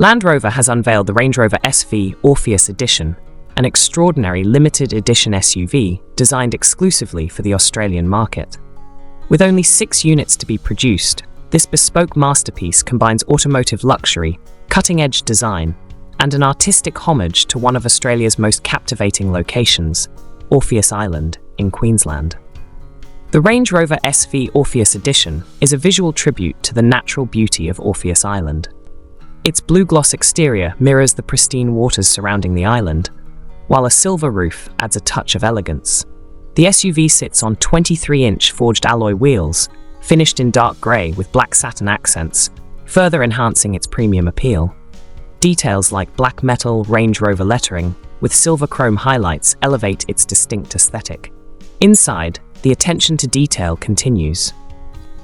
Land Rover has unveiled the Range Rover SV Orpheus Edition, an extraordinary limited edition SUV designed exclusively for the Australian market. With only 6 units to be produced, this bespoke masterpiece combines automotive luxury, cutting-edge design, and an artistic homage to one of Australia's most captivating locations, Orpheus Island in Queensland. The Range Rover SV Orpheus Edition is a visual tribute to the natural beauty of Orpheus Island. Its blue gloss exterior mirrors the pristine waters surrounding the island, while a silver roof adds a touch of elegance. The SUV sits on 23-inch forged alloy wheels, finished in dark grey with black satin accents, further enhancing its premium appeal. Details like black metal Range Rover lettering with silver chrome highlights elevate its distinct aesthetic. Inside, the attention to detail continues.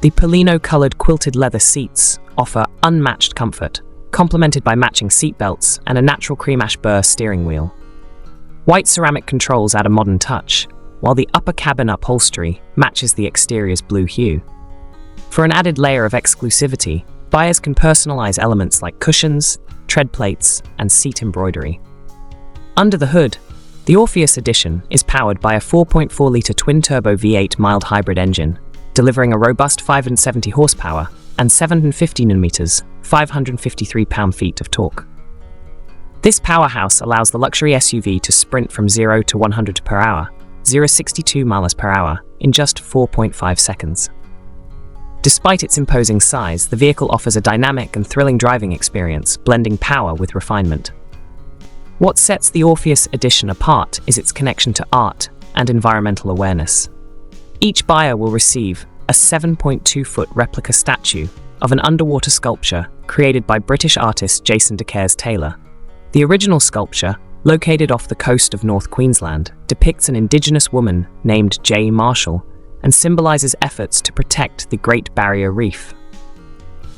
The Perlino-colored quilted leather seats offer unmatched comfort, complemented by matching seatbelts and a Natural Cream Ash Burr steering wheel. White ceramic controls add a modern touch, while the upper cabin upholstery matches the exterior's blue hue. For an added layer of exclusivity, buyers can personalize elements like cushions, tread plates, and seat embroidery. Under the hood, the Orpheus Edition is powered by a 4.4-litre twin-turbo V8 mild hybrid engine, delivering a robust 570 horsepower and 750 Nm, 553 pound-feet of torque. This powerhouse allows the luxury SUV to sprint from 0 to 100 per hour, 0-62 miles per hour, in just 4.5 seconds. Despite its imposing size, the vehicle offers a dynamic and thrilling driving experience, blending power with refinement. What sets the Orpheus Edition apart is its connection to art and environmental awareness. Each buyer will receive a 7.2-foot replica statue of an underwater sculpture created by British artist Jason deCaires Taylor. The original sculpture, located off the coast of North Queensland, depicts an Indigenous woman named J. Marshall and symbolizes efforts to protect the Great Barrier Reef.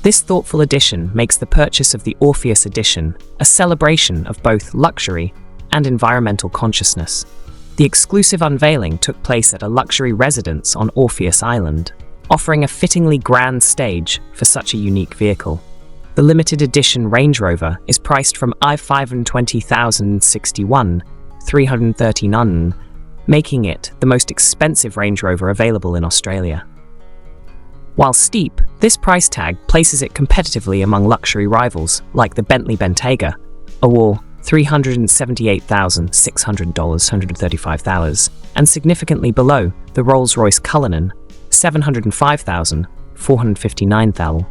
This thoughtful addition makes the purchase of the Orpheus Edition a celebration of both luxury and environmental consciousness. The exclusive unveiling took place at a luxury residence on Orpheus Island, offering a fittingly grand stage for such a unique vehicle. The limited edition Range Rover is priced from $520,061, $339, making it the most expensive Range Rover available in Australia. While steep, this price tag places it competitively among luxury rivals like the Bentley Bentayga, $378,600, $135,000, and significantly below the Rolls-Royce Cullinan, $705,459.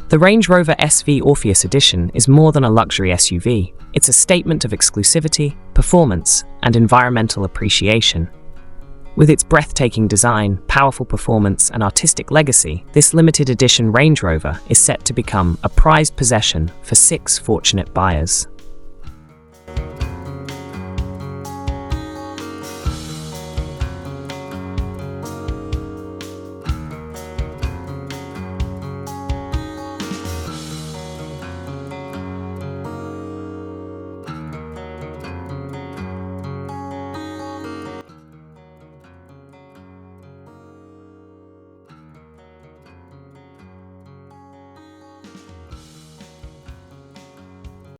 The Range Rover SV Orpheus Edition is more than a luxury SUV. It's a statement of exclusivity, performance, and environmental appreciation. With its breathtaking design, powerful performance, and artistic legacy, this limited edition Range Rover is set to become a prized possession for 6 fortunate buyers.